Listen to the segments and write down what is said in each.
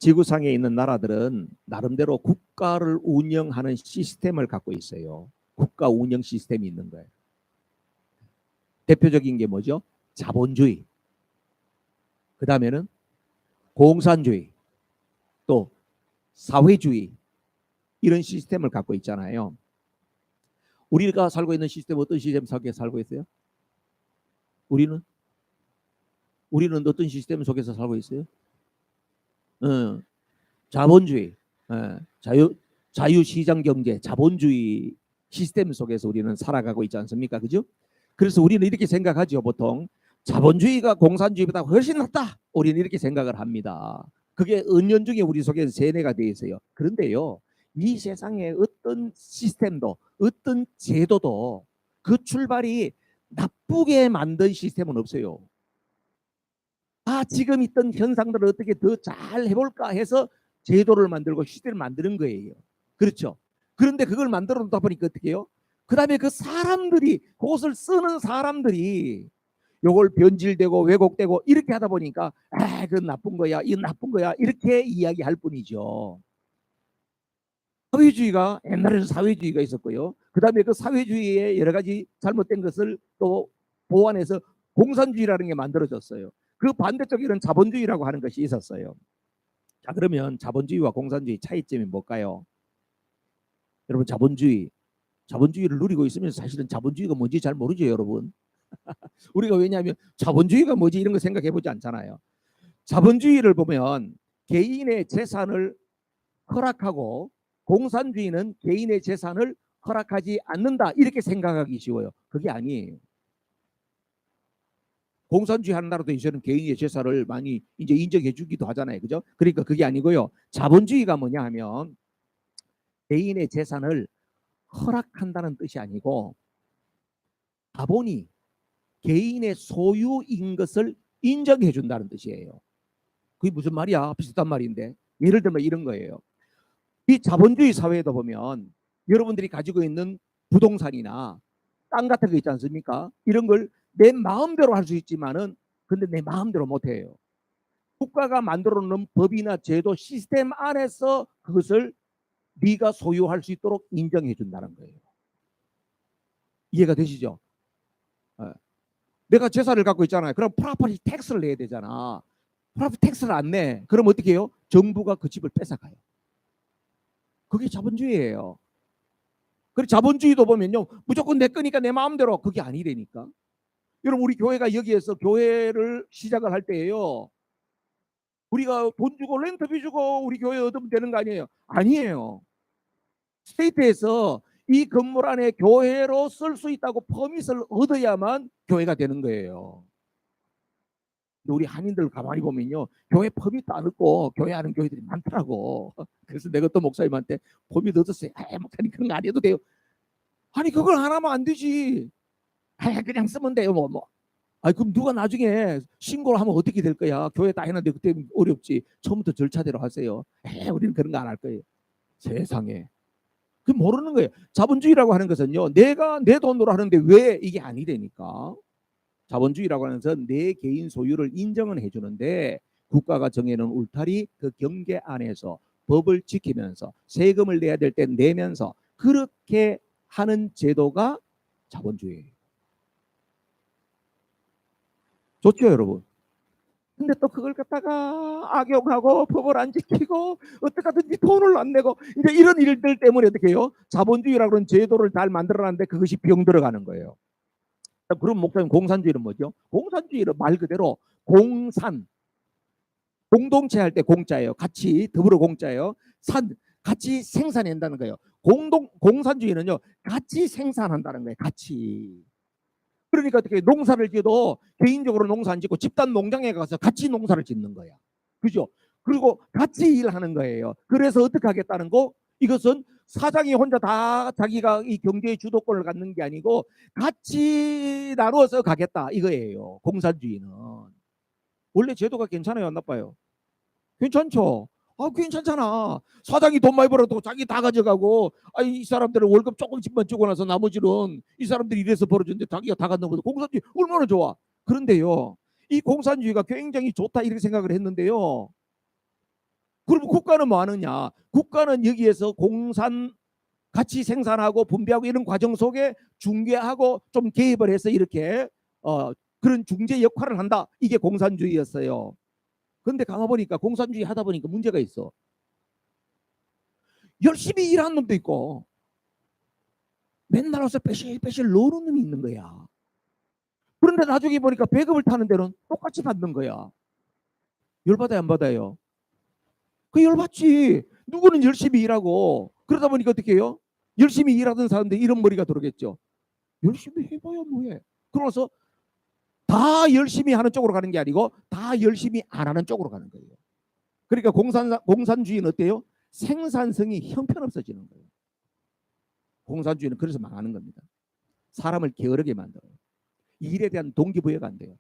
지구상에 있는 나라들은 나름대로 국가를 운영하는 시스템을 갖고 있어요. 국가 운영 시스템이 있는 거예요. 대표적인 게 뭐죠? 자본주의. 그 다음에는 공산주의, 또 사회주의, 이런 시스템을 갖고 있잖아요. 우리가 살고 있는 시스템 어떤 시스템 속에 살고 있어요? 우리는 어떤 시스템 속에서 살고 있어요? 자본주의, 자유시장 경제, 자본주의 시스템 속에서 우리는 살아가고 있지 않습니까? 그죠? 그래서 우리는 이렇게 생각하죠. 보통 자본주의가 공산주의보다 훨씬 낫다. 우리는 이렇게 생각을 합니다. 그게 은연중에 우리 속에서 세뇌가 되어 있어요. 그런데요, 이 세상에 어떤 시스템도, 어떤 제도도 그 출발이 나쁘게 만든 시스템은 없어요. 지금 있던 현상들을 어떻게 더 잘 해볼까 해서 제도를 만들고 시스템을 만드는 거예요. 그렇죠? 그런데 그걸 만들어 놓다 보니까 어떻게 해요? 그 다음에 그 사람들이, 그것을 쓰는 사람들이 요걸 변질되고 왜곡되고 이렇게 하다 보니까 그건 나쁜 거야, 이건 나쁜 거야, 이렇게 이야기할 뿐이죠. 사회주의가, 옛날에는 사회주의가 있었고요. 그 다음에 그 사회주의의 여러 가지 잘못된 것을 또 보완해서 공산주의라는 게 만들어졌어요. 그 반대쪽에는 자본주의라고 하는 것이 있었어요. 자, 그러면 자본주의와 공산주의 차이점이 뭘까요? 여러분, 자본주의를 누리고 있으면 사실은 자본주의가 뭔지 잘 모르죠, 여러분. 우리가 왜냐하면 자본주의가 뭐지 이런 거 생각해 보지 않잖아요. 자본주의를 보면 개인의 재산을 허락하고, 공산주의는 개인의 재산을 허락하지 않는다, 이렇게 생각하기 쉬워요. 그게 아니에요. 공산주의 하는 나라도 이제는 개인의 재산을 많이 이제 인정해 주기도 하잖아요. 그죠? 그러니까 그게 아니고요. 자본주의가 뭐냐 하면 개인의 재산을 허락한다는 뜻이 아니고, 자본이 개인의 소유인 것을 인정해 준다는 뜻이에요. 그게 무슨 말이야? 비슷한 말인데. 예를 들면 이런 거예요. 이 자본주의 사회에도 보면 여러분들이 가지고 있는 부동산이나 땅 같은 거 있지 않습니까? 이런 걸 내 마음대로 할 수 있지만은 근데 내 마음대로 못 해요. 국가가 만들어 놓은 법이나 제도 시스템 안에서 그것을 네가 소유할 수 있도록 인정해 준다는 거예요. 이해가 되시죠? 내가 재산을 갖고 있잖아요. 그럼 프로퍼티 텍스를 내야 되잖아. 프로퍼티 텍스를 안 내. 그럼 어떻게 해요? 정부가 그 집을 뺏어가요. 그게 자본주의예요. 그리고 자본주의도 보면요, 무조건 내 거니까 내 마음대로, 그게 아니라니까. 여러분, 우리 교회가 여기에서 교회를 시작을 할 때예요, 우리가 돈 주고 렌트비 주고 우리 교회 얻으면 되는 거 아니에요? 아니에요. 스테이트에서 이 건물 안에 교회로 쓸 수 있다고 퍼밋을 얻어야만 교회가 되는 거예요. 우리 한인들 가만히 보면요, 교회 퍼밋도 안 얻고 교회하는 교회들이 많더라고. 그래서 내가 또 목사님한테 퍼밋 얻었어요. 목사님 그런 거 안 해도 돼요. 아니, 그걸 안 하면 안 되지. 그냥 쓰면 돼요. 그럼 누가 나중에 신고를 하면 어떻게 될 거야? 교회 다 해놨는데 그때 어렵지. 처음부터 절차대로 하세요. 우리는 그런 거 안 할 거예요. 세상에. 그 모르는 거예요. 자본주의라고 하는 것은요, 내가 내 돈으로 하는데 왜 이게 아니라니까. 자본주의라고 하는 것은 내 개인 소유를 인정은 해주는데, 국가가 정해놓은 울타리, 그 경계 안에서 법을 지키면서 세금을 내야 될 때 내면서 그렇게 하는 제도가 자본주의예요. 좋죠, 여러분? 근데 또 그걸 갖다가 악용하고 법을 안 지키고 어떻게 하든지 돈을 안 내고 이제 이런 일들 때문에 어떻게 해요? 자본주의라고 하는 제도를 잘 만들어놨는데 그것이 병 들어가는 거예요. 그럼 목사님, 공산주의는 뭐죠? 공산주의는 말 그대로 공산, 공동체 할 때 공짜예요. 같이 더불어 공짜예요. 같이 생산한다는 거예요. 공산주의는요, 같이 생산한다는 거예요. 같이. 그러니까 어떻게 농사를 지어도 개인적으로 농사 안 짓고 집단 농장에 가서 같이 농사를 짓는 거야. 그죠? 그리고 같이 일하는 거예요. 그래서 어떻게 하겠다는 거? 이것은 사장이 혼자 다 자기가 이 경제의 주도권을 갖는 게 아니고 같이 나누어서 가겠다 이거예요. 공산주의는. 원래 제도가 괜찮아요, 안 나빠요? 괜찮죠? 괜찮잖아. 사장이 돈 많이 벌어도 자기 다 가져가고, 이 사람들은 월급 조금씩만 주고 나서 나머지는 이 사람들이 이래서 벌어주는데 자기가 다 갖는 거죠. 공산주의 얼마나 좋아. 그런데요, 이 공산주의가 굉장히 좋다 이렇게 생각을 했는데요, 그럼 국가는 뭐 하느냐? 국가는 여기에서 공산 같이 생산하고 분배하고 이런 과정 속에 중개하고 좀 개입을 해서 이렇게 그런 중재 역할을 한다. 이게 공산주의였어요. 그런데 가만 보니까 공산주의 하다 보니까 문제가 있어. 열심히 일하는 놈도 있고 맨날 와서 빼실빼실 노는 놈이 있는 거야. 그런데 나중에 보니까 배급을 타는 데는 똑같이 받는 거야. 열받아요, 안 받아요? 그 열받지. 누구는 열심히 일하고 그러다 보니까 어떻게 해요? 열심히 일하던 사람들 이런 머리가 들어오겠죠. 열심히 해봐야 뭐해. 그러면서 다 열심히 하는 쪽으로 가는 게 아니고 다 열심히 안 하는 쪽으로 가는 거예요. 그러니까 공산주의는 어때요? 생산성이 형편없어지는 거예요. 공산주의는 그래서 망하는 겁니다. 사람을 게으르게 만들어요. 일에 대한 동기부여가 안 돼요.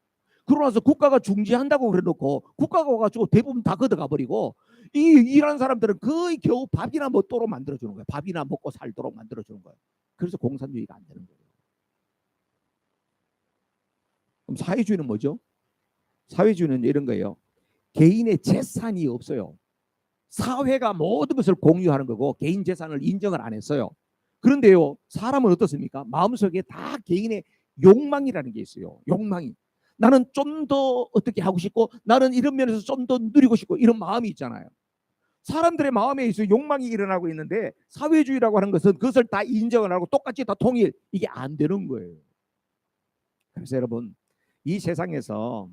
그러고 나서 국가가 중지한다고 그래놓고 국가가 와가지고 대부분 다 걷어가 버리고 이 일하는 사람들은 거의 겨우 밥이나 먹도록 만들어주는 거예요. 밥이나 먹고 살도록 만들어주는 거예요. 그래서 공산주의가 안 되는 거예요. 그럼 사회주의는 뭐죠? 사회주의는 이런 거예요. 개인의 재산이 없어요. 사회가 모든 것을 공유하는 거고 개인 재산을 인정을 안 했어요. 그런데요, 사람은 어떻습니까? 마음속에 다 개인의 욕망이라는 게 있어요. 욕망이. 나는 좀 더 어떻게 하고 싶고 나는 이런 면에서 좀 더 누리고 싶고 이런 마음이 있잖아요. 사람들의 마음에 있어 욕망이 일어나고 있는데 사회주의라고 하는 것은 그것을 다 인정을 하고 똑같이 다 통일, 이게 안 되는 거예요. 그래서 여러분, 이 세상에서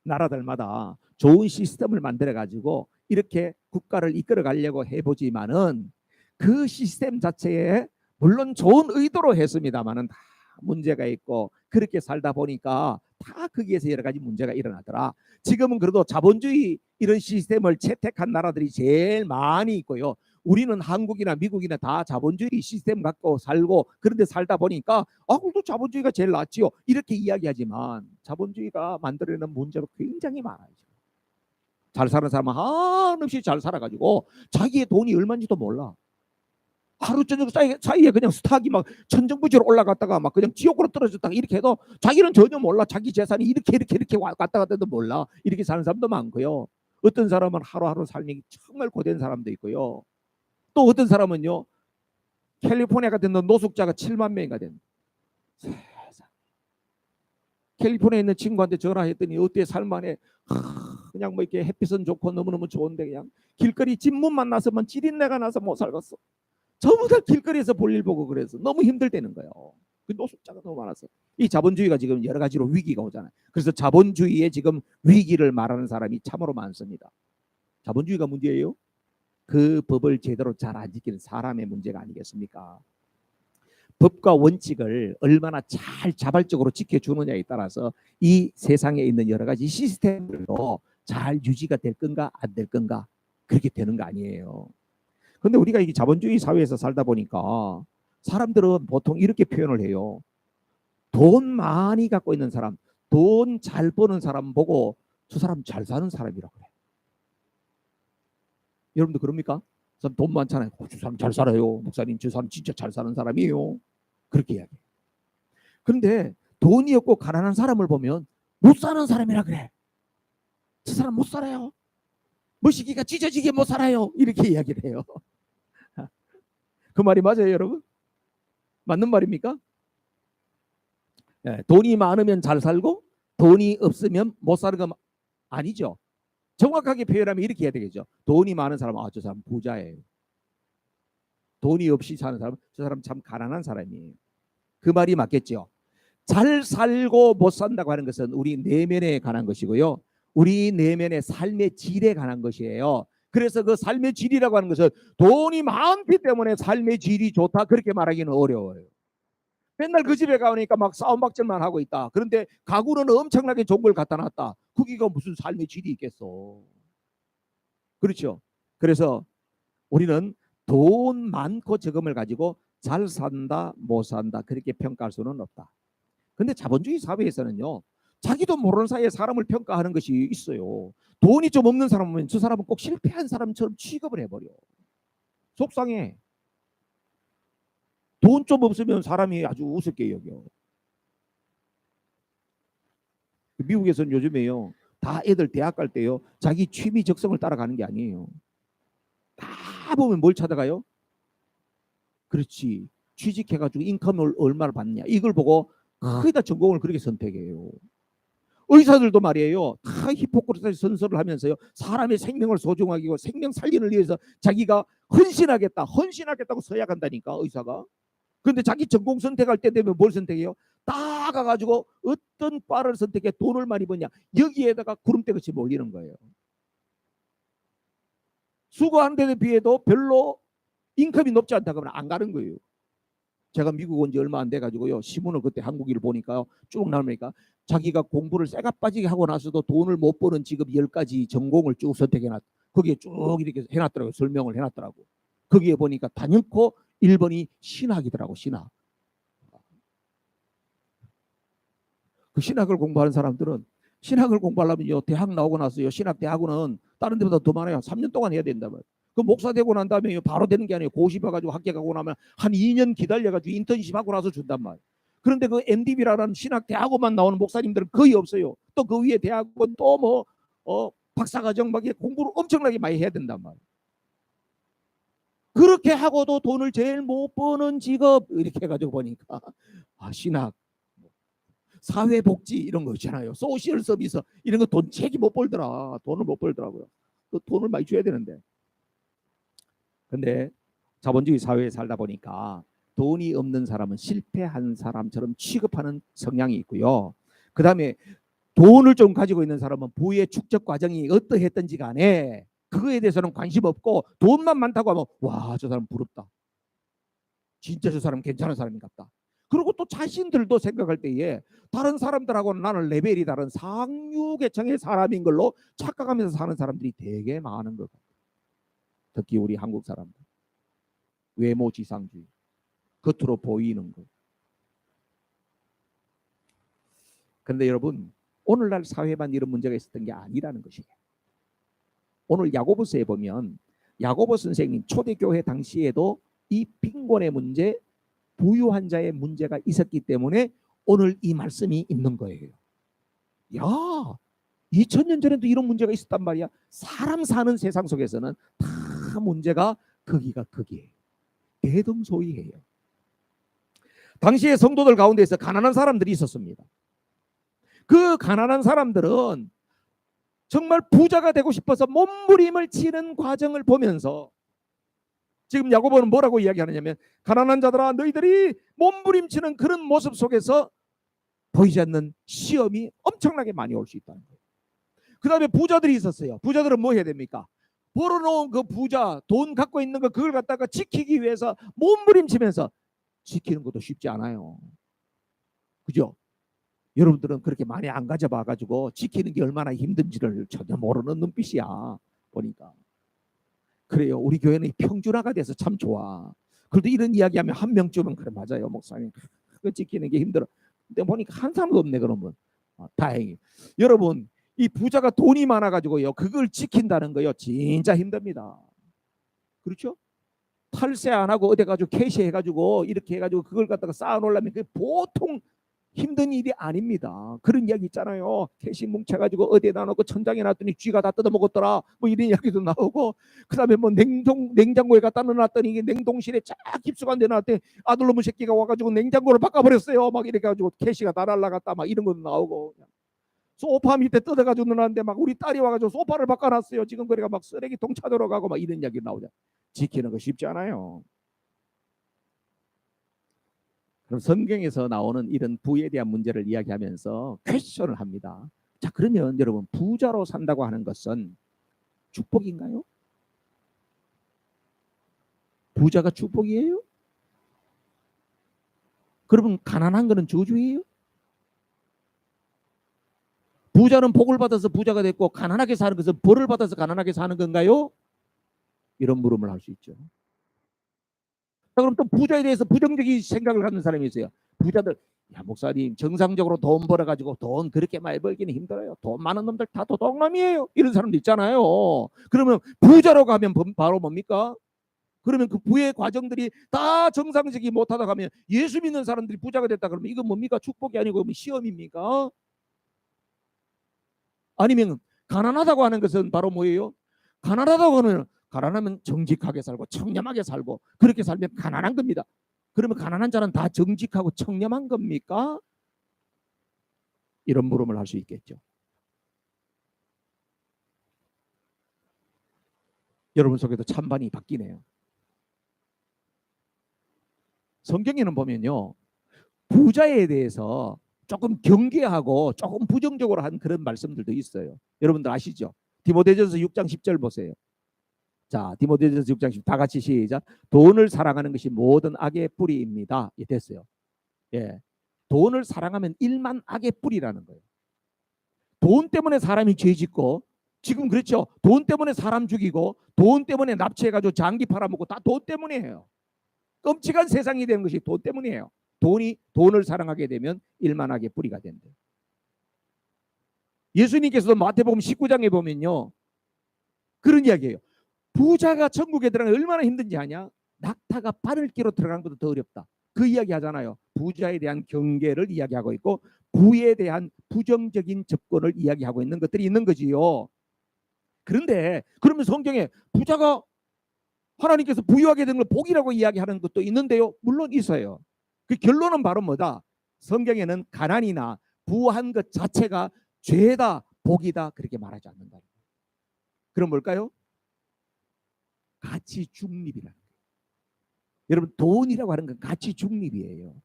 나라들마다 좋은 시스템을 만들어 가지고 이렇게 국가를 이끌어 가려고 해보지만은 그 시스템 자체에 물론 좋은 의도로 했습니다만은 다 문제가 있고 그렇게 살다 보니까 다 거기에서 여러 가지 문제가 일어나더라. 지금은 그래도 자본주의 이런 시스템을 채택한 나라들이 제일 많이 있고요. 우리는 한국이나 미국이나 다 자본주의 시스템 갖고 살고 그런데 살다 보니까 그래도 자본주의가 제일 낫지요. 이렇게 이야기하지만 자본주의가 만들어내는 문제가 굉장히 많아요. 잘 사는 사람은 한없이 잘 살아가지고 자기의 돈이 얼마인지도 몰라. 하루 저녁 사이에 그냥 스탁이 막 천정부지로 올라갔다가 막 그냥 지옥으로 떨어졌다가 이렇게 해도 자기는 전혀 몰라. 자기 재산이 이렇게 왔다 갔다 해도 몰라. 이렇게 사는 사람도 많고요. 어떤 사람은 하루하루 삶이 정말 고된 사람도 있고요. 또 어떤 사람은요, 캘리포니아 같은 데 노숙자가 7만 명이가 된. 캘리포니아에 있는 친구한테 전화했더니 어때 살만해? 그냥 뭐 이렇게 햇빛은 좋고 너무너무 좋은데 그냥 길거리 집문 만나서만 찌린내가 나서 못 살겠어. 전부 다 길거리에서 볼일 보고 그래서 너무 힘들다는 거예요. 그 노숙자가 너무 많아서. 이 자본주의가 지금 여러 가지로 위기가 오잖아요. 그래서 자본주의의 지금 위기를 말하는 사람이 참으로 많습니다. 자본주의가 문제예요? 그 법을 제대로 잘 안 지키는 사람의 문제가 아니겠습니까? 법과 원칙을 얼마나 잘 자발적으로 지켜주느냐에 따라서 이 세상에 있는 여러 가지 시스템들도 잘 유지가 될 건가 안 될 건가 그렇게 되는 거 아니에요. 그런데 우리가 이 자본주의 사회에서 살다 보니까 사람들은 보통 이렇게 표현을 해요. 돈 많이 갖고 있는 사람, 돈 잘 버는 사람 보고 저 사람 잘 사는 사람이라고 그래. 여러분도 그럽니까? 돈 많잖아요. 저 사람 잘 살아요. 목사님 저 사람 진짜 잘 사는 사람이에요. 그렇게 이야기해요. 그런데 돈이 없고 가난한 사람을 보면 못 사는 사람이라 그래. 저 사람 못 살아요. 머시기가 찢어지게 못 살아요. 이렇게 이야기를 해요. 그 말이 맞아요, 여러분? 맞는 말입니까? 네, 돈이 많으면 잘 살고 돈이 없으면 못 사는 건 아니죠. 정확하게 표현하면 이렇게 해야 되겠죠. 돈이 많은 사람, 저 사람 부자예요. 돈이 없이 사는 사람, 저 사람 참 가난한 사람이에요. 그 말이 맞겠죠. 잘 살고 못 산다고 하는 것은 우리 내면에 관한 것이고요. 우리 내면의 삶의 질에 관한 것이에요. 그래서 그 삶의 질이라고 하는 것은 돈이 많기 때문에 삶의 질이 좋다 그렇게 말하기는 어려워요. 맨날 그 집에 가니까 막 싸움박질만 하고 있다. 그런데 가구는 엄청나게 좋은 걸 갖다 놨다. 거기가 무슨 삶의 질이 있겠어. 그렇죠. 그래서 우리는 돈 많고 적음을 가지고 잘 산다 못 산다 그렇게 평가할 수는 없다. 근데 자본주의 사회에서는요, 자기도 모르는 사이에 사람을 평가하는 것이 있어요. 돈이 좀 없는 사람은 저 사람은 꼭 실패한 사람처럼 취급을 해버려. 속상해. 돈 좀 없으면 사람이 아주 우습게 여겨. 미국에서는 요즘에요, 다 애들 대학 갈 때요. 자기 취미 적성을 따라가는 게 아니에요. 다 보면 뭘 찾아가요? 그렇지. 취직해가지고 인컴을 얼마나 받느냐. 이걸 보고 거의 다 전공을 그렇게 선택해요. 의사들도 말이에요. 다 히포크라테스 선서를 하면서요. 사람의 생명을 소중하게 하고 생명 살리는 위해서 자기가 헌신하겠다고 서약한다니까 의사가. 근데 자기 전공 선택할 때 되면 뭘 선택해요? 다 가가지고 어떤 과를 선택해 돈을 많이 버냐. 여기에다가 구름대같이 몰리는 거예요. 수고하는 데 비해도 별로 인컴이 높지 않다 그러면 안 가는 거예요. 제가 미국 온 지 얼마 안 돼가지고요. 신문을 그때 한국일을 보니까요. 쭉 나오니까 자기가 공부를 쇠가 빠지게 하고 나서도 돈을 못 버는 직업 10가지 전공을 쭉 선택해놨. 거기에 쭉 이렇게 해놨더라고요. 설명을 해놨더라고. 거기에 보니까 단연코 1번이 신학이더라고. 신학. 그 신학을 공부하는 사람들은 신학을 공부하려면요. 대학 나오고 나서요. 신학 대학원은 다른 데보다 더 많아요. 3년 동안 해야 된다면. 그 목사 되고 난 다음에 바로 되는 게 아니에요. 고시봐가지고 합격하고 나면 한 2년 기다려가지고 인턴십 하고 나서 준단 말이에요. 그런데 그 MDB라는 신학 대학원만 나오는 목사님들은 거의 없어요. 또 그 위에 대학원 또 뭐 박사과정 막 공부를 엄청나게 많이 해야 된단 말이에요. 그렇게 하고도 돈을 제일 못 버는 직업 이렇게 해가지고 보니까 신학, 사회복지 이런 거 있잖아요. 소셜 서비스 이런 거 돈 책이 못 벌더라. 돈을 못 벌더라고요. 그 돈을 많이 줘야 되는데. 근데 자본주의 사회에 살다 보니까 돈이 없는 사람은 실패한 사람처럼 취급하는 성향이 있고요. 그 다음에 돈을 좀 가지고 있는 사람은 부의 축적 과정이 어떠했든지 간에 그거에 대해서는 관심 없고 돈만 많다고 하면 와, 저 사람 부럽다. 진짜 저 사람 괜찮은 사람인 것 같다. 그리고 또 자신들도 생각할 때에 다른 사람들하고는 나는 레벨이 다른 상류 계층의 사람인 걸로 착각하면서 사는 사람들이 되게 많은 것 같아요. 특히 우리 한국 사람들. 외모지상주의. 겉으로 보이는 것. 그런데 여러분, 오늘날 사회만 이런 문제가 있었던 게 아니라는 것이에요. 오늘 야고보서에 보면 야고보 선생님 초대교회 당시에도 이 빈곤의 문제, 부유한 자의 문제가 있었기 때문에 오늘 이 말씀이 있는 거예요. 야, 2000년 전에도 이런 문제가 있었단 말이야. 사람 사는 세상 속에서는 다 문제가 거기가 거기에요. 대등소이해요. 당시의 성도들 가운데서 가난한 사람들이 있었습니다. 그 가난한 사람들은 정말 부자가 되고 싶어서 몸부림을 치는 과정을 보면서 지금 야고보는 뭐라고 이야기하느냐면 가난한 자들아 너희들이 몸부림치는 그런 모습 속에서 보이지 않는 시험이 엄청나게 많이 올 수 있다는 거예요. 그 다음에 부자들이 있었어요. 부자들은 뭐 해야 됩니까? 벌어놓은 그 부자 돈 갖고 있는 거 그걸 갖다가 지키기 위해서 몸부림치면서 지키는 것도 쉽지 않아요. 그죠? 여러분들은 그렇게 많이 안 가져봐가지고 지키는 게 얼마나 힘든지를 전혀 모르는 눈빛이야 보니까. 그래요. 우리 교회는 평준화가 돼서 참 좋아. 그래도 이런 이야기하면 한 명쯤은 그래 맞아요 목사님 그거 지키는 게 힘들어. 근데 보니까 한 사람도 없네 그러면. 다행히. 여러분 이 부자가 돈이 많아가지고요 그걸 지킨다는 거요 진짜 힘듭니다. 그렇죠? 탈세 안 하고 어디 가지고 캐시 해가지고 이렇게 해가지고 그걸 갖다가 쌓아놓으려면 그게 보통 힘든 일이 아닙니다. 그런 이야기 있잖아요. 캐시 뭉쳐가지고 어디에 놔놓고 천장에 놨더니 쥐가 다 뜯어먹었더라. 뭐 이런 이야기도 나오고 그 다음에 뭐 냉장고에 갖다 넣어놨더니 이게 냉동실에 쫙 깊숙한 데 놨더니 아들놈의 새끼가 와가지고 냉장고를 바꿔버렸어요. 막 이렇게 가지고 캐시가 다 날라갔다 막 이런 것도 나오고 소파 밑에 뜯어가지고 넣어놨는데 막 우리 딸이 와가지고 소파를 바꿔놨어요. 지금 그래가 막 쓰레기통 찾으러 가고 막 이런 이야기 나오죠. 지키는 거 쉽지 않아요. 그럼 성경에서 나오는 이런 부에 대한 문제를 이야기하면서 퀘스천을 합니다. 자, 그러면 여러분 부자로 산다고 하는 것은 축복인가요? 부자가 축복이에요? 그러면 가난한 거는 저주예요? 부자는 복을 받아서 부자가 됐고 가난하게 사는 것은 벌을 받아서 가난하게 사는 건가요? 이런 물음을 할 수 있죠. 자, 그럼 또 부자에 대해서 부정적인 생각을 갖는 사람이 있어요. 부자들, 야 목사님 정상적으로 돈 벌어가지고 돈 그렇게 많이 벌기는 힘들어요. 돈 많은 놈들 다 도둑놈이에요. 이런 사람도 있잖아요. 그러면 부자로 가면 바로 뭡니까? 그러면 그 부의 과정들이 다 정상적이 못하다 가면 예수 믿는 사람들이 부자가 됐다 그러면 이건 뭡니까? 축복이 아니고 시험입니까? 아니면 가난하다고 하는 것은 바로 뭐예요? 가난하다고 하는, 가난하면 정직하게 살고 청렴하게 살고 그렇게 살면 가난한 겁니다. 그러면 가난한 자는 다 정직하고 청렴한 겁니까? 이런 물음을 할 수 있겠죠. 여러분 속에도 찬반이 바뀌네요. 성경에는 보면요, 부자에 대해서 조금 경계하고 조금 부정적으로 한 그런 말씀들도 있어요. 여러분들 아시죠? 디모데전서 6장 10절 보세요. 자, 디모데전서 6장 10절 다 같이 시작. 돈을 사랑하는 것이 모든 악의 뿌리입니다. 예, 됐어요. 예, 돈을 사랑하면 일만 악의 뿌리라는 거예요. 돈 때문에 사람이 죄 짓고, 지금 그렇죠. 돈 때문에 사람 죽이고, 돈 때문에 납치해가지고 장기 팔아먹고 다 돈 때문이에요. 끔찍한 세상이 되는 것이 돈 때문이에요. 돈을 사랑하게 되면 일만하게 뿌리가 된대요. 예수님께서도 마태복음 19장에 보면요, 그런 이야기예요. 부자가 천국에 들어가면 얼마나 힘든지 아냐? 낙타가 바늘기로 들어가는 것도 더 어렵다. 그 이야기 하잖아요. 부자에 대한 경계를 이야기하고 있고 부에 대한 부정적인 접근을 이야기하고 있는 것들이 있는 거지요. 그런데 그러면 성경에 부자가 하나님께서 부유하게 된 걸 복이라고 이야기하는 것도 있는데요. 물론 있어요. 그 결론은 바로 뭐다? 성경에는 가난이나 부한 것 자체가 죄다 복이다 그렇게 말하지 않는다. 그럼 뭘까요? 가치 중립이라는 거예요. 여러분 돈이라고 하는 건 가치 중립이에요.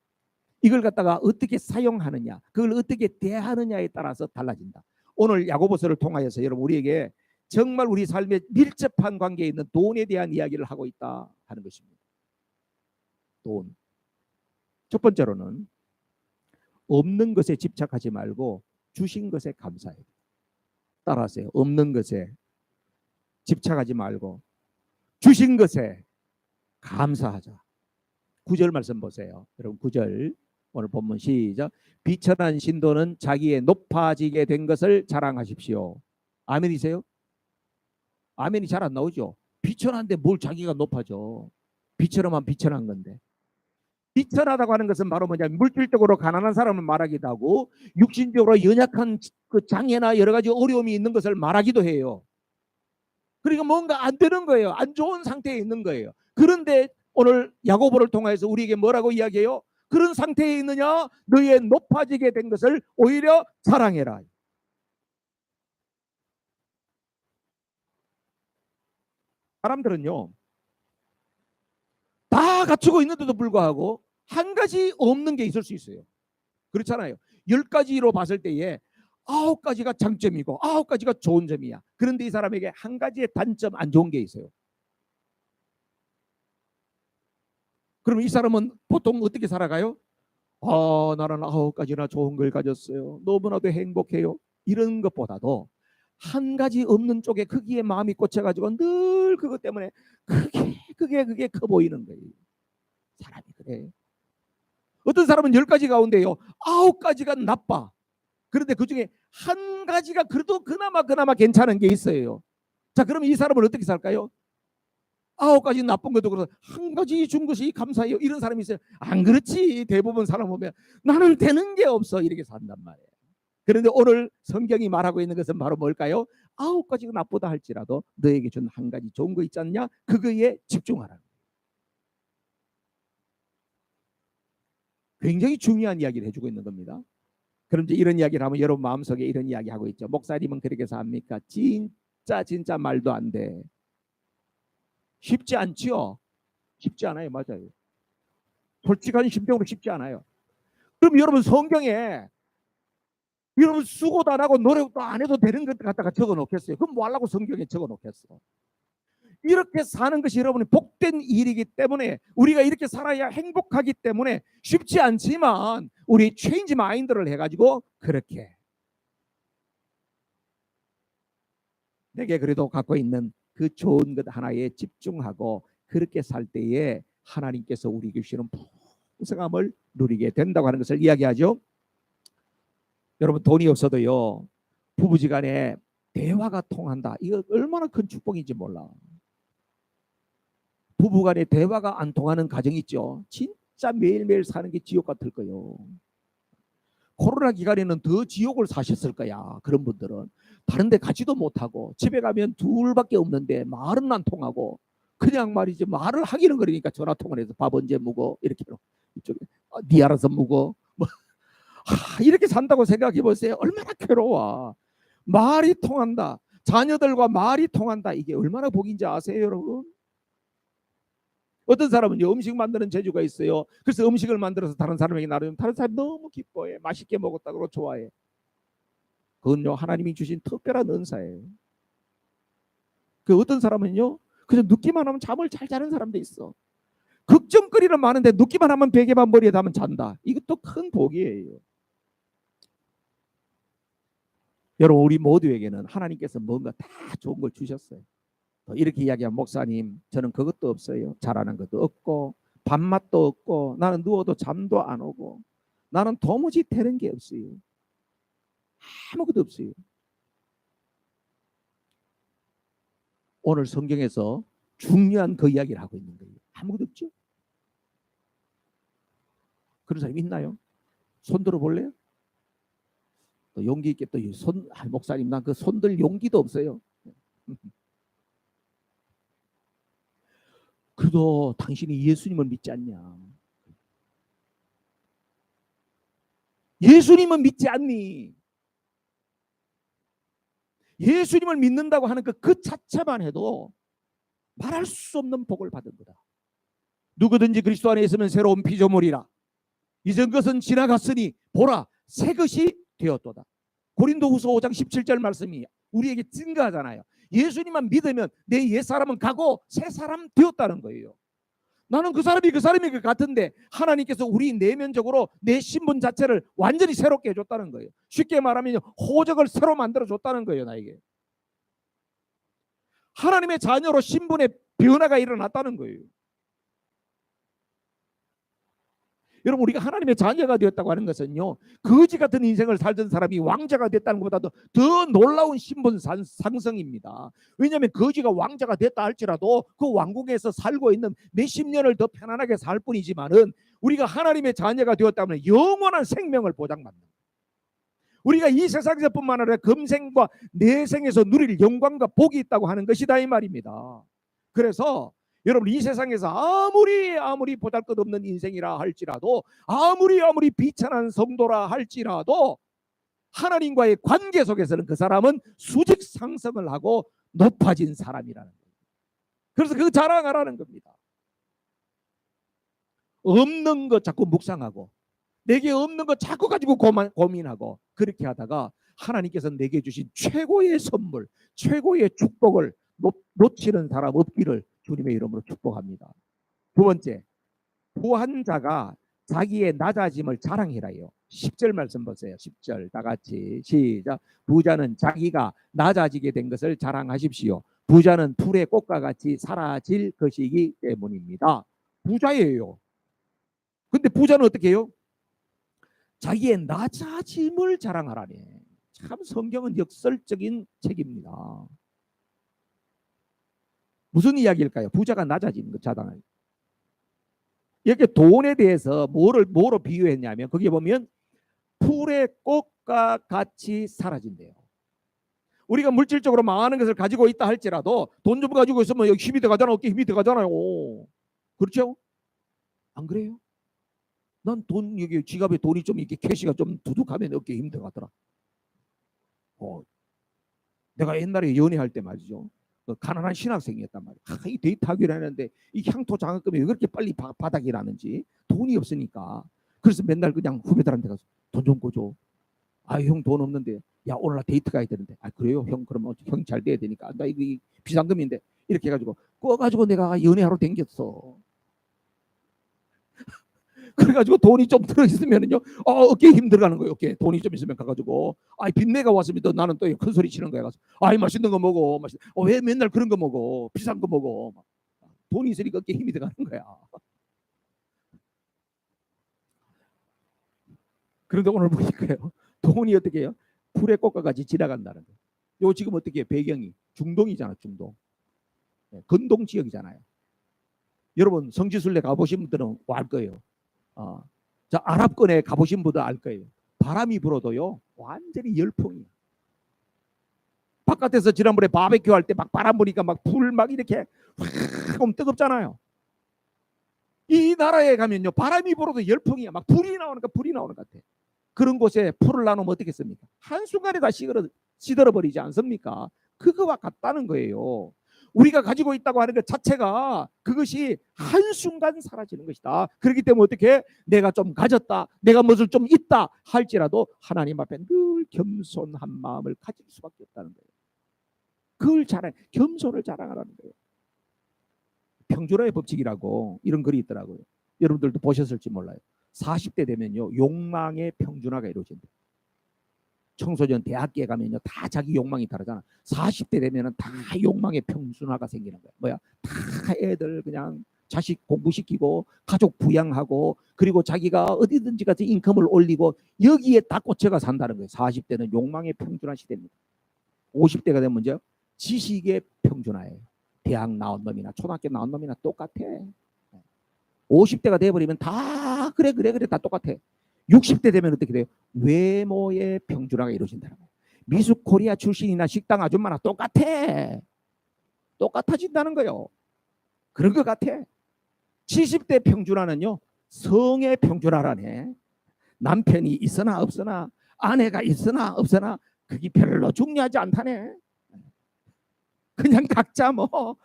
이걸 갖다가 어떻게 사용하느냐, 그걸 어떻게 대하느냐에 따라서 달라진다. 오늘 야고보서를 통하여서 여러분 우리에게 정말 우리 삶에 밀접한 관계에 있는 돈에 대한 이야기를 하고 있다 하는 것입니다. 돈. 첫 번째로는 없는 것에 집착하지 말고 주신 것에 감사해야 돼요. 따라하세요. 없는 것에 집착하지 말고 주신 것에 감사하자. 9절 말씀 보세요. 여러분 9절 오늘 본문 시작. 비천한 신도는 자기의 높아지게 된 것을 자랑하십시오. 아멘이세요? 아멘이 잘 안 나오죠. 비천한데 뭘 자기가 높아져. 비천하면 비천한 건데. 비천하다고 하는 것은 바로 뭐냐, 물질적으로 가난한 사람을 말하기도 하고 육신적으로 연약한 그 장애나 여러 가지 어려움이 있는 것을 말하기도 해요. 그러니까 뭔가 안 되는 거예요. 안 좋은 상태에 있는 거예요. 그런데 오늘 야고보를 통해서 우리에게 뭐라고 이야기해요? 그런 상태에 있느냐? 너의 높아지게 된 것을 오히려 사랑해라. 사람들은요, 다 갖추고 있는데도 불구하고 한 가지 없는 게 있을 수 있어요. 그렇잖아요. 10가지로 봤을 때에 9가지가 장점이고 9가지가 좋은 점이야. 그런데 이 사람에게 한 가지의 단점, 안 좋은 게 있어요. 그럼 이 사람은 보통 어떻게 살아가요? 나는 9가지나 좋은 걸 가졌어요. 너무나도 행복해요. 이런 것보다도 한 가지 없는 쪽에 거기에 마음이 꽂혀가지고 늘 그것 때문에 그게 커 보이는 거예요. 사람이 그래. 어떤 사람은 10가지 가운데요 9가지가 나빠. 그런데 그중에 한 가지가 그래도 그나마 괜찮은 게 있어요. 자, 그러면 이 사람은 어떻게 살까요? 9가지 나쁜 것도 그래서 한 가지 준 것이 감사해요. 이런 사람이 있어요. 안 그렇지. 대부분 사람 보면 나는 되는 게 없어 이렇게 산단 말이에요. 그런데 오늘 성경이 말하고 있는 것은 바로 뭘까요? 9가지가 나쁘다 할지라도 너에게 준 한 가지 좋은 거 있지 않냐? 그거에 집중하라. 굉장히 중요한 이야기를 해주고 있는 겁니다. 그럼 이제 이런 이야기를 하면 여러분 마음속에 이런 이야기 하고 있죠. 목사님은 그렇게 삽니까? 진짜 말도 안 돼. 쉽지 않지요. 쉽지 않아요. 맞아요. 솔직한 심정으로 쉽지 않아요. 그럼 여러분 성경에 여러분 수고도 안 하고 노력도 안 해도 되는 것 갖다가 적어 놓겠어요. 그럼 뭐 하려고 성경에 적어 놓겠어. 이렇게 사는 것이 여러분이 복된 일이기 때문에 우리가 이렇게 살아야 행복하기 때문에 쉽지 않지만 우리 체인지 마인드를 해가지고 그렇게 내게 그래도 갖고 있는 그 좋은 것 하나에 집중하고 그렇게 살 때에 하나님께서 우리에게 주시는 풍성함을 누리게 된다고 하는 것을 이야기하죠. 여러분 돈이 없어도요 부부지간에 대화가 통한다. 이거 얼마나 큰 축복인지 몰라. 부부간에 대화가 안 통하는 가정 있죠. 진짜 매일매일 사는 게 지옥 같을 거예요. 코로나 기간에는 더 지옥을 사셨을 거야. 그런 분들은 다른 데 가지도 못하고 집에 가면 둘밖에 없는데 말은 안 통하고 그냥 말이지 말을 하기는 그러니까 전화 통화를 해서 밥 언제 묵어 이렇게 이쪽에 네 알아서 묵어 뭐 이렇게 산다고 생각해 보세요. 얼마나 괴로워. 말이 통한다. 자녀들과 말이 통한다. 이게 얼마나 복인지 아세요, 여러분? 어떤 사람은 음식 만드는 재주가 있어요. 그래서 음식을 만들어서 다른 사람에게 나누면 다른 사람이 너무 기뻐해. 맛있게 먹었다고 좋아해. 그건요 하나님이 주신 특별한 은사예요. 그 어떤 사람은요 그냥 눕기만 하면 잠을 잘 자는 사람도 있어. 걱정거리는 많은데 눕기만 하면 베개만 머리에 담으면 잔다. 이것도 큰 복이에요. 여러분 우리 모두에게는 하나님께서 뭔가 다 좋은 걸 주셨어요. 이렇게 이야기한 목사님 저는 그것도 없어요. 잘하는 것도 없고 밥맛도 없고 나는 누워도 잠도 안 오고 나는 도무지 되는 게 없어요. 아무것도 없어요. 오늘 성경에서 중요한 그 이야기를 하고 있는 거예요. 아무것도 없죠. 그런 사람 있나요? 손 들어볼래요? 또 용기 있게 또 손, 목사님 난 그 손들 용기도 없어요. 그래도 당신이 예수님을 믿지 않냐? 예수님은 믿지 않니? 예수님을 믿는다고 하는 그 자체만 해도 말할 수 없는 복을 받은 거다. 누구든지 그리스도 안에 있으면 새로운 피조물이라. 이전 것은 지나갔으니 보라 새 것이 되었도다. 고린도후서 5장 17절 말씀이 우리에게 증거하잖아요. 예수님만 믿으면 내 옛사람은 가고 새 사람 되었다는 거예요. 나는 그 사람이 그 같은데 하나님께서 우리 내면적으로 내 신분 자체를 완전히 새롭게 해줬다는 거예요. 쉽게 말하면 호적을 새로 만들어줬다는 거예요. 나에게 하나님의 자녀로 신분의 변화가 일어났다는 거예요. 여러분 우리가 하나님의 자녀가 되었다고 하는 것은요 거지 같은 인생을 살던 사람이 왕자가 됐다는 것보다도 더 놀라운 신분 상승입니다. 왜냐하면 거지가 왕자가 됐다 할지라도 그 왕국에서 살고 있는 몇십 년을 더 편안하게 살 뿐이지만은 우리가 하나님의 자녀가 되었다면 영원한 생명을 보장받는 우리가 이 세상에서뿐만 아니라 금생과 내생에서 누릴 영광과 복이 있다고 하는 것이다 이 말입니다. 그래서 여러분 이 세상에서 아무리 보잘것없는 인생이라 할지라도 아무리 비천한 성도라 할지라도 하나님과의 관계 속에서는 그 사람은 수직 상승을 하고 높아진 사람이라는 거예요. 그래서 그 자랑하라는 겁니다. 없는 거 자꾸 묵상하고 내게 없는 거 자꾸 가지고 고민하고 그렇게 하다가 하나님께서 내게 주신 최고의 선물 최고의 축복을 놓치는 사람 없기를 주님의 이름으로 축복합니다. 두 번째, 부한 자가 자기의 낮아짐을 자랑해라요. 10절 말씀 보세요. 10절 다 같이 시작. 부자는 자기가 낮아지게 된 것을 자랑하십시오. 부자는 풀의 꽃과 같이 사라질 것이기 때문입니다. 부자예요. 근데 부자는 어떻게 해요? 자기의 낮아짐을 자랑하라네. 참 성경은 역설적인 책입니다. 무슨 이야기일까요? 부자가 낮아지는 것 자랑을. 이렇게 돈에 대해서 뭐로 비유했냐면 거기에 보면 풀의 꽃과 같이 사라진대요. 우리가 물질적으로 많은 것을 가지고 있다 할지라도 돈 좀 가지고 있으면 여기 힘이 들어가잖아. 어깨 힘이 들어가잖아요. 그렇죠? 안 그래요? 난 돈 여기 지갑에 돈이 좀 이렇게 캐시가 좀 두둑하면 어깨에 힘 들어가더라. 내가 옛날에 연애할 때 말이죠. 가난한 신학생이었단 말이야. 이 데이트하기로 했는데 이 향토 장학금이 왜 그렇게 빨리 바닥이 나는지 돈이 없으니까. 그래서 맨날 그냥 후배들한테 가서 돈 좀 꿔줘. 아, 형 돈 없는데. 야, 오늘 나 데이트 가야 되는데. 아, 그래요? 형 그러면 형이 잘 돼야 되니까. 나 이거 비상금인데. 이렇게 해가지고 꿔가지고 내가 연애하러 댕겼어. 그래가지고 돈이 좀 들어있으면요, 어깨에 힘 들어가는 거예요. 어깨에 돈이 좀 있으면 가가지고, 빚내가 왔으면 또 나는 또 큰 소리 치는 거야. 가서, 맛있는 거 먹어. 왜 맨날 그런 거 먹어? 비싼 거 먹어. 돈이 있으니까 어깨에 힘이 들어가는 거야. 그런데 오늘 보니까요, 돈이 어떻게 해요? 풀의 꽃과 같이 지나간다는 거예요. 요 지금 어떻게 해요? 배경이 중동이잖아, 중동. 건동 지역이잖아요. 여러분 성지순례 가보신 분들은 알 거예요. 자, 아랍권에 가보신 분들 알 거예요. 바람이 불어도요 완전히 열풍이에요. 바깥에서 지난번에 바베큐 할 때 막 바람 부니까 막 불 막 이렇게 확 오면 뜨겁잖아요. 이 나라에 가면요, 바람이 불어도 열풍이야. 막 불이 나오니까 불이 나오는 것 같아. 그런 곳에 풀을 나누면 어떻겠습니까? 한순간에 다 시들어버리지 않습니까? 그거와 같다는 거예요. 우리가 가지고 있다고 하는 것 자체가 그것이 한순간 사라지는 것이다. 그렇기 때문에 어떻게 내가 좀 가졌다, 내가 무엇을 좀 있다 할지라도 하나님 앞에 늘 겸손한 마음을 가질 수밖에 없다는 거예요. 그걸 겸손을 자랑하라는 거예요. 평준화의 법칙이라고 이런 글이 있더라고요. 여러분들도 보셨을지 몰라요. 40대 되면요, 욕망의 평준화가 이루어진다. 청소년 대학교에 가면요, 다 자기 욕망이 다르잖아. 40대 되면은 다 욕망의 평준화가 생기는 거야. 뭐야? 다 애들 그냥 자식 공부시키고 가족 부양하고 그리고 자기가 어디든지 가서 인컴을 올리고 여기에 다 꽂혀가 산다는 거예요. 40대는 욕망의 평준화 시대입니다. 50대가 되면 먼저 지식의 평준화예요. 대학 나온 놈이나 초등학교 나온 놈이나 똑같아. 50대가 돼버리면 다 그래 다 똑같아. 60대 되면 어떻게 돼요? 외모의 평준화가 이루어진다는 거예요. 미스 코리아 출신이나 식당 아줌마나 똑같아. 똑같아진다는 거예요. 그런 것 같아. 70대 평준화는요, 성의 평준화라네. 남편이 있으나 없으나 아내가 있으나 없으나 그게 별로 중요하지 않다네. 그냥 각자 뭐.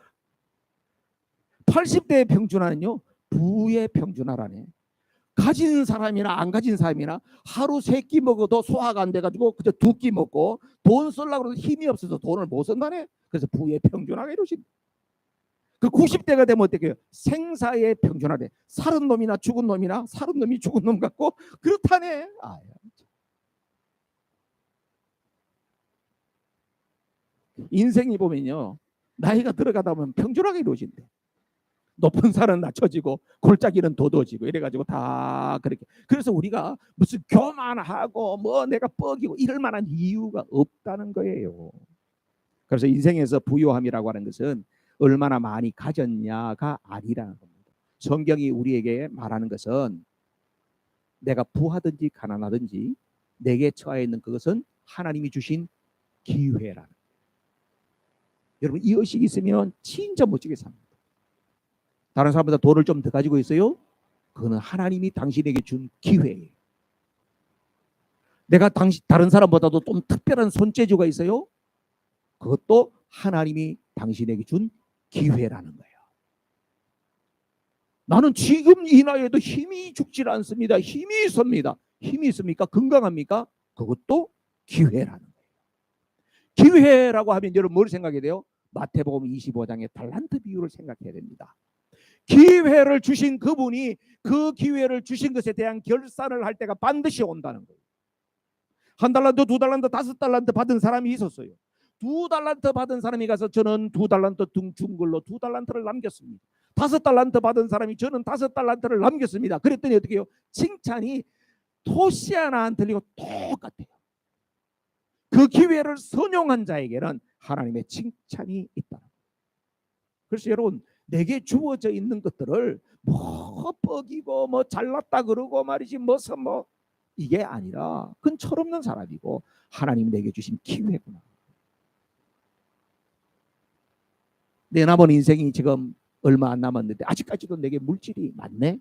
80대의 평준화는요, 부의 평준화라네. 가진 사람이나 안 가진 사람이나 하루 3끼 먹어도 소화가 안 돼가지고 그저 2끼 먹고 돈 쓰려고 해도 힘이 없어서 돈을 못 쓴다네. 그래서 부의 평준화가 이루어진다. 그 90대가 되면 어떻게 해요? 생사의 평준화돼. 살은 놈이나 죽은 놈이나 살은 놈이 죽은 놈 같고 그렇다네. 인생이 보면요, 나이가 들어가다 보면 평준화가 이루어진대. 높은 산은 낮춰지고 골짜기는 도도지고 이래가지고 다 그렇게. 그래서 우리가 무슨 교만하고 뭐 내가 뻐기고 이럴 만한 이유가 없다는 거예요. 그래서 인생에서 부요함이라고 하는 것은 얼마나 많이 가졌냐가 아니라는 겁니다. 성경이 우리에게 말하는 것은 내가 부하든지 가난하든지 내게 처해 있는 그것은 하나님이 주신 기회라는 거예요. 여러분, 이 의식이 있으면 진짜 멋지게 삽니다. 다른 사람보다 돈을 좀 더 가지고 있어요? 그거는 하나님이 당신에게 준 기회예요. 내가 다른 사람보다도 좀 특별한 손재주가 있어요? 그것도 하나님이 당신에게 준 기회라는 거예요. 나는 지금 이 나이에도 힘이 죽질 않습니다. 힘이 있습니다. 힘이 있습니까? 건강합니까? 그것도 기회라는 거예요. 기회라고 하면 여러분 뭘 생각해야 돼요? 마태복음 25장의 달란트 비유를 생각해야 됩니다. 기회를 주신 그분이 그 기회를 주신 것에 대한 결산을 할 때가 반드시 온다는 거예요. 1달란트, 2달란트, 5달란트 받은 사람이 있었어요. 2달란트 받은 사람이 가서 저는 2달란트 준 걸로 2달란트를 남겼습니다. 5달란트 받은 사람이 저는 5달란트를 남겼습니다. 그랬더니 어떻게 해요? 칭찬이 토시 하나 안 틀리고 똑같아요. 그 기회를 선용한 자에게는 하나님의 칭찬이 있다. 그래서 여러분, 내게 주어져 있는 것들을 뭐 뻐기고 뭐 잘났다 그러고 말이지 뭐 이게 아니라 그건 철없는 사람이고 하나님 내게 주신 기회구나. 내 남은 인생이 지금 얼마 안 남았는데 아직까지도 내게 물질이 많네.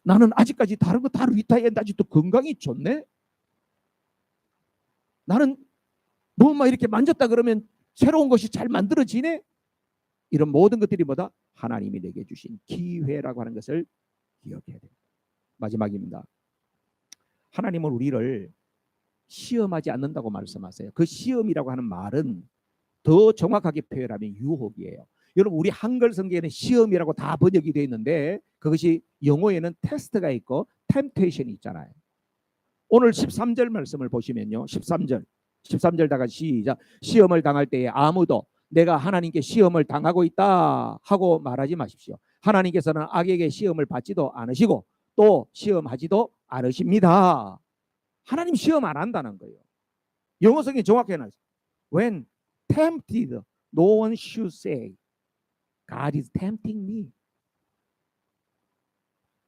나는 아직까지 다른 거 다 리타이어했는데 아직도 건강이 좋네. 나는 뭐만 이렇게 만졌다 그러면 새로운 것이 잘 만들어지네. 이런 모든 것들이 뭐다? 하나님이 내게 주신 기회라고 하는 것을 기억해야 됩니다. 마지막입니다. 하나님은 우리를 시험하지 않는다고 말씀하세요. 그 시험이라고 하는 말은 더 정확하게 표현하면 유혹이에요. 여러분, 우리 한글 성경에는 시험이라고 다 번역이 되어 있는데 그것이 영어에는 테스트가 있고 템테이션이 있잖아요. 오늘 13절 말씀을 보시면요. 13절 다가 시작. 시험을 당할 때에 아무도 내가 하나님께 시험을 당하고 있다 하고 말하지 마십시오. 하나님께서는 악에게 시험을 받지도 않으시고 또 시험하지도 않으십니다. 하나님 시험 안 한다는 거예요. 영어 성경이 정확히 해놨어요. When tempted, no one should say, God is tempting me.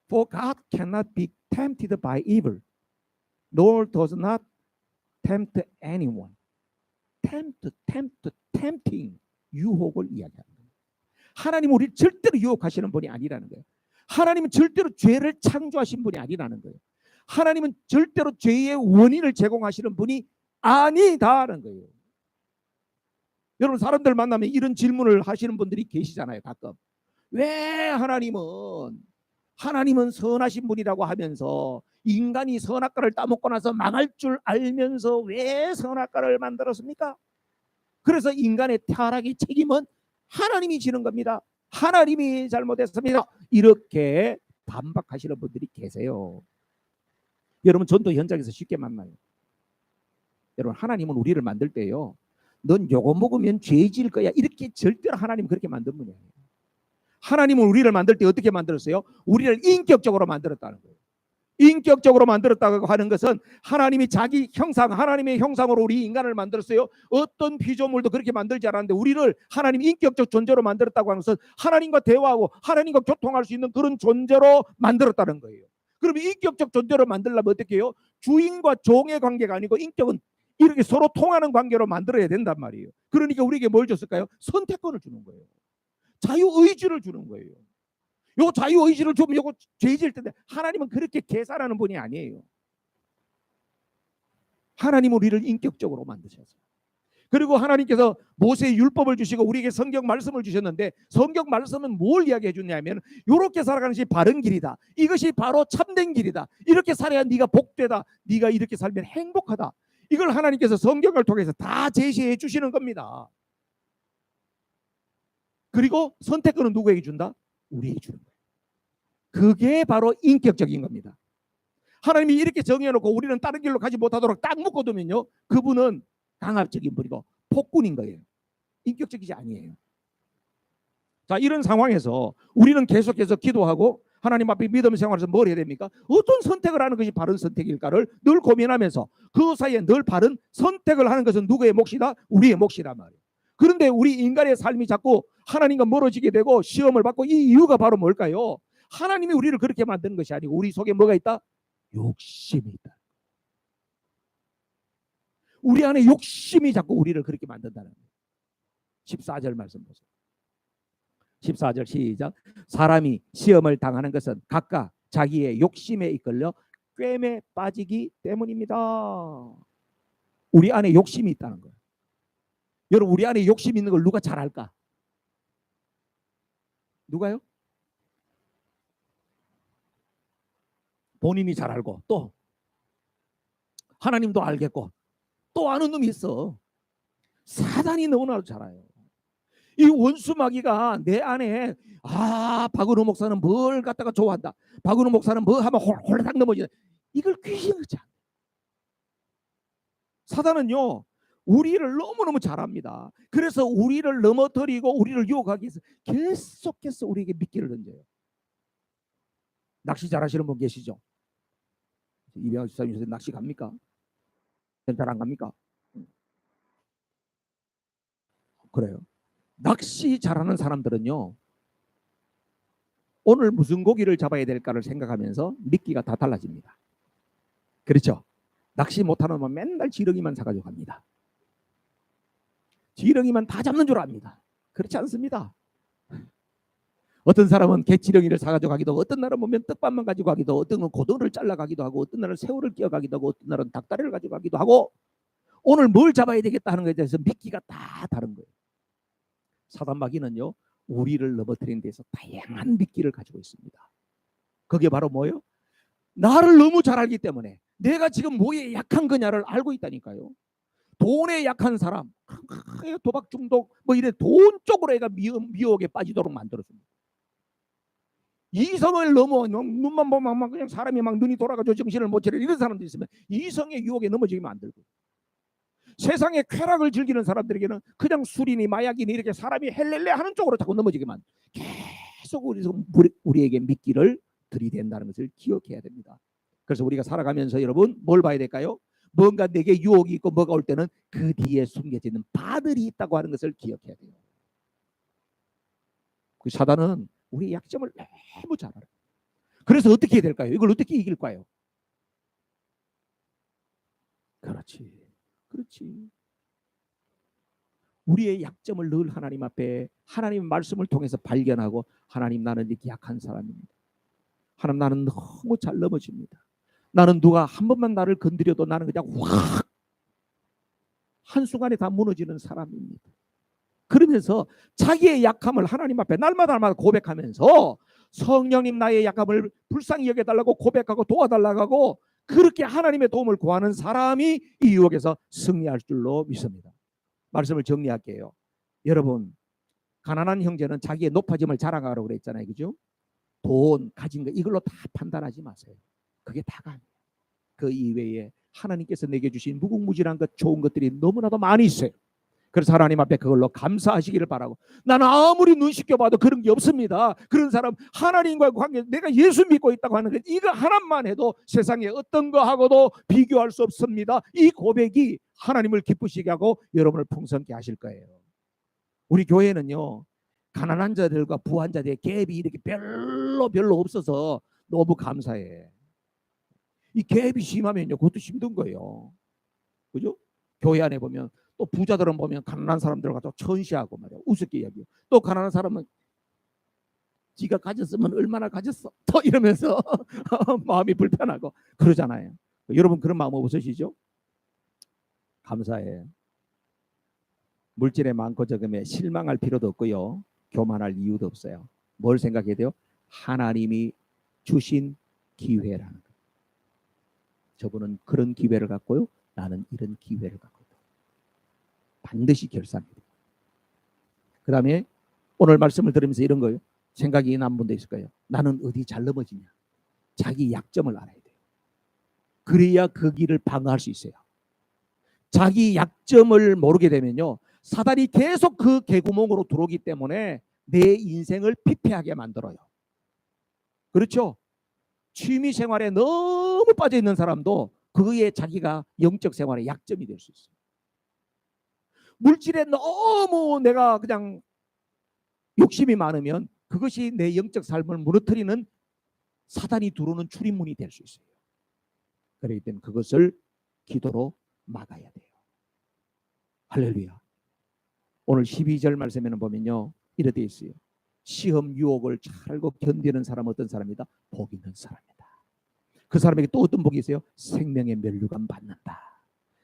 For God cannot be tempted by evil, nor does not tempt anyone. tempting, 유혹을 이야기하는 거예요. 하나님은 우리를 절대로 유혹하시는 분이 아니라는 거예요. 하나님은 절대로 죄를 창조하신 분이 아니라는 거예요. 하나님은 절대로 죄의 원인을 제공하시는 분이 아니다라는 거예요. 여러분, 사람들 만나면 이런 질문을 하시는 분들이 계시잖아요. 가끔. 왜 하나님은 선하신 분이라고 하면서 인간이 선악과를 따먹고 나서 망할 줄 알면서 왜 선악과를 만들었습니까? 그래서 인간의 타락의 책임은 하나님이 지는 겁니다. 하나님이 잘못했습니다. 이렇게 반박하시는 분들이 계세요. 여러분, 전도 현장에서 쉽게 만나요. 여러분, 하나님은 우리를 만들 때요, 넌 요거 먹으면 죄질 거야, 이렇게 절대로 하나님 그렇게 만든 분이에요. 하나님은 우리를 만들 때 어떻게 만들었어요? 우리를 인격적으로 만들었다는 거예요. 인격적으로 만들었다고 하는 것은 하나님이 자기 형상, 하나님의 형상으로 우리 인간을 만들었어요. 어떤 피조물도 그렇게 만들지 않았는데 우리를 하나님 인격적 존재로 만들었다고 하는 것은 하나님과 대화하고 하나님과 교통할 수 있는 그런 존재로 만들었다는 거예요. 그러면 인격적 존재로 만들려면 어떻게 해요? 주인과 종의 관계가 아니고 인격은 이렇게 서로 통하는 관계로 만들어야 된단 말이에요. 그러니까 우리에게 뭘 줬을까요? 선택권을 주는 거예요. 자유의지를 주는 거예요. 요 자유의지를 주면 요거 죄질 텐데, 하나님은 그렇게 계산하는 분이 아니에요. 하나님은 우리를 인격적으로 만드셨어요. 그리고 하나님께서 모세의 율법을 주시고 우리에게 성경 말씀을 주셨는데, 성경 말씀은 뭘 이야기해 주냐면 이렇게 살아가는 것이 바른 길이다, 이것이 바로 참된 길이다, 이렇게 살아야 네가 복되다, 네가 이렇게 살면 행복하다, 이걸 하나님께서 성경을 통해서 다 제시해 주시는 겁니다. 그리고 선택권은 누구에게 준다? 우리에게 주는 거예요. 그게 바로 인격적인 겁니다. 하나님이 이렇게 정해놓고 우리는 다른 길로 가지 못하도록 딱 묶어두면요, 그분은 강압적인 분이고 폭군인 거예요. 인격적이지 아니에요. 자, 이런 상황에서 우리는 계속해서 기도하고 하나님 앞에 믿음 생활에서 뭘 해야 됩니까? 어떤 선택을 하는 것이 바른 선택일까를 늘 고민하면서 그 사이에 늘 바른 선택을 하는 것은 누구의 몫이다? 우리의 몫이란 말이에요. 그런데 우리 인간의 삶이 자꾸 하나님과 멀어지게 되고 시험을 받고, 이 이유가 바로 뭘까요? 하나님이 우리를 그렇게 만드는 것이 아니고 우리 속에 뭐가 있다? 욕심이 있다. 우리 안에 욕심이 자꾸 우리를 그렇게 만든다는 거예요. 14절 말씀 보세요. 14절 시작. 사람이 시험을 당하는 것은 각각 자기의 욕심에 이끌려 꿰매 빠지기 때문입니다. 우리 안에 욕심이 있다는 거예요. 여러분, 우리 안에 욕심이 있는 걸 누가 잘 알까? 누가요? 본인이 잘 알고, 또 하나님도 알겠고, 또 아는 놈이 있어. 사단이 너무나도 잘 알아요. 이 원수 마귀가 내 안에, 박은호 목사는 뭘 갖다가 좋아한다, 박은호 목사는 뭐 하면 홀라당 넘어지다, 이걸 귀신하지 않아요. 사단은요, 우리를 너무너무 잘합니다. 그래서 우리를 넘어뜨리고 우리를 유혹하기 위해서 계속해서 우리에게 미끼를 던져요. 낚시 잘하시는 분 계시죠? 이병헌 집사님 요새 낚시 갑니까? 잘 안 갑니까? 그래요. 낚시 잘하는 사람들은요, 오늘 무슨 고기를 잡아야 될까를 생각하면서 미끼가 다 달라집니다. 그렇죠? 낚시 못하는 놈은 맨날 지렁이만 사가지고 갑니다. 지렁이만 다 잡는 줄 압니다. 그렇지 않습니다. 어떤 사람은 개지렁이를 사가지고 가기도 하고, 어떤 날은 보면 떡밥만 가지고 가기도 하고, 어떤 건 고등어를 잘라 가기도 하고, 어떤 날은 새우를 끼워 가기도 하고, 어떤 날은 닭다리를 가지고 가기도 하고, 오늘 뭘 잡아야 되겠다 하는 것에 대해서 미끼가 다 다른 거예요. 사단 마귀는요, 우리를 넘어뜨리는 데서 다양한 미끼를 가지고 있습니다. 그게 바로 뭐예요? 나를 너무 잘 알기 때문에 내가 지금 뭐에 약한 거냐를 알고 있다니까요. 돈에 약한 사람, 도박 중독, 뭐 이래 돈 쪽으로 애가 미혹에 빠지도록 만들었습니다. 이성을 넘어, 눈만 보면 막 그냥 사람이 막 눈이 돌아가지고 정신을 못 차려, 이런 사람도 있으면 이성의 유혹에 넘어지게 만들고, 세상의 쾌락을 즐기는 사람들에게는 그냥 술이니 마약이니 이렇게 사람이 헬렐레 하는 쪽으로 자꾸 넘어지게 만, 계속 우리에게 미끼를 들이댄다는 것을 기억해야 됩니다. 그래서 우리가 살아가면서 여러분 뭘 봐야 될까요? 뭔가 내게 유혹이 있고 뭐가 올 때는 그 뒤에 숨겨져 있는 바들이 있다고 하는 것을 기억해야 돼요. 그 사단은 우리 약점을 너무 잘 알아요. 그래서 어떻게 해야 될까요? 이걸 어떻게 이길까요? 그렇지. 우리의 약점을 늘 하나님 앞에 하나님의 말씀을 통해서 발견하고, 하나님, 나는 이렇게 약한 사람입니다. 하나님, 나는 너무 잘 넘어집니다. 나는 누가 한 번만 나를 건드려도 나는 그냥 확 한순간에 다 무너지는 사람입니다. 그러면서 자기의 약함을 하나님 앞에 날마다 고백하면서, 성령님 나의 약함을 불쌍히 여겨달라고 고백하고 도와달라고, 그렇게 하나님의 도움을 구하는 사람이 이 유혹에서 승리할 줄로 믿습니다. 말씀을 정리할게요. 여러분, 가난한 형제는 자기의 높아짐을 자랑하라고 그랬잖아요. 그죠? 돈, 가진 거 이걸로 다 판단하지 마세요. 그게 다가 아니에요. 그 이외에 하나님께서 내게 주신 무궁무진한 것, 좋은 것들이 너무나도 많이 있어요. 그래서 하나님 앞에 그걸로 감사하시기를 바라고, 나는 아무리 눈 씻겨봐도 그런 게 없습니다. 그런 사람, 하나님과의 관계, 내가 예수 믿고 있다고 하는 것, 이거 하나만 해도 세상에 어떤 거하고도 비교할 수 없습니다. 이 고백이 하나님을 기쁘시게 하고 여러분을 풍성케 하실 거예요. 우리 교회는요, 가난한 자들과 부한 자들의 갭이 이렇게 별로 없어서 너무 감사해. 이 갭이 심하면요, 그것도 힘든 거예요. 그죠? 교회 안에 보면 또 부자들은 보면 가난한 사람들을 갖다 천시하고 말이야, 우습게 여기고, 또 가난한 사람은 지가 가졌으면 얼마나 가졌어 또 이러면서 마음이 불편하고 그러잖아요. 여러분 그런 마음 없으시죠? 감사해요. 물질에 많고 적음에 실망할 필요도 없고요, 교만할 이유도 없어요. 뭘 생각해야 돼요? 하나님이 주신 기회라는 거예요. 저분은 그런 기회를 갖고요, 나는 이런 기회를 갖고 있다. 반드시 결산해야 돼요. 그 다음에 오늘 말씀을 들으면서 이런 거예요. 생각이 난 분도 있을 거예요. 나는 어디 잘 넘어지냐. 자기 약점을 알아야 돼요. 그래야 그 길을 방어할 수 있어요. 자기 약점을 모르게 되면요, 사단이 계속 그 개구멍으로 들어오기 때문에 내 인생을 피폐하게 만들어요. 그렇죠? 취미 생활에 너무 빠져 있는 사람도 그의 자기가 영적 생활의 약점이 될 수 있어요. 물질에 너무 내가 그냥 욕심이 많으면 그것이 내 영적 삶을 무너뜨리는 사단이 들어오는 출입문이 될 수 있어요. 그렇기 때문에 그것을 기도로 막아야 돼요. 할렐루야. 오늘 12절 말씀에는 보면요, 이렇게 되어 있어요. 시험 유혹을 잘 알고 견디는 사람은 어떤 사람이다? 복 있는 사람이다. 그 사람에게 또 어떤 복이 있어요? 생명의 면류관 받는다.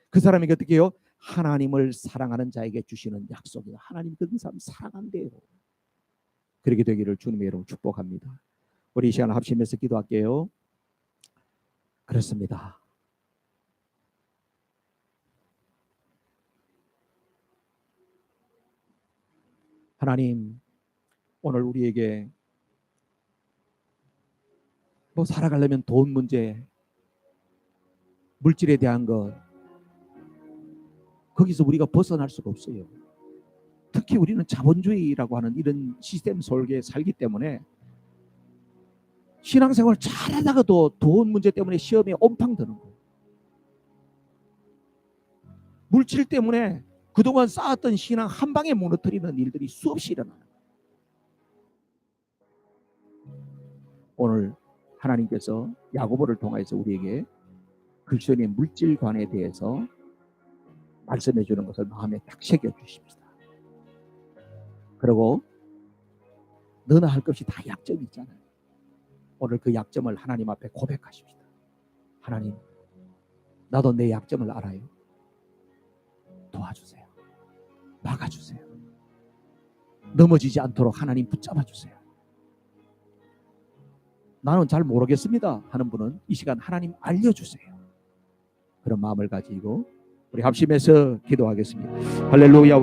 그 사람에게 어떻게 해요? 하나님을 사랑하는 자에게 주시는 약속이다. 하나님 그 사람 사랑한대요. 그렇게 되기를 주님의 이름으로 축복합니다. 우리 이 시간 합심해서 기도할게요. 그렇습니다. 하나님, 오늘 우리에게 뭐 살아가려면 돈 문제, 물질에 대한 것, 거기서 우리가 벗어날 수가 없어요. 특히 우리는 자본주의라고 하는 이런 시스템 속에 살기 때문에 신앙생활 잘하다가도 돈 문제 때문에 시험에 온팡 드는 거예요. 물질 때문에 그동안 쌓았던 신앙 한 방에 무너뜨리는 일들이 수없이 일어나요. 오늘 하나님께서 야고보를 통해서 우리에게 그리스도인의 물질관에 대해서 말씀해 주는 것을 마음에 딱 새겨 주십시다. 그리고 너나 할 것이 다 약점이 있잖아요. 오늘 그 약점을 하나님 앞에 고백하십시다. 하나님, 나도 내 약점을 알아요. 도와주세요. 막아주세요. 넘어지지 않도록 하나님 붙잡아 주세요. 나는 잘 모르겠습니다 하는 분은 이 시간 하나님 알려주세요. 그런 마음을 가지고 우리 합심해서 기도하겠습니다. 할렐루야.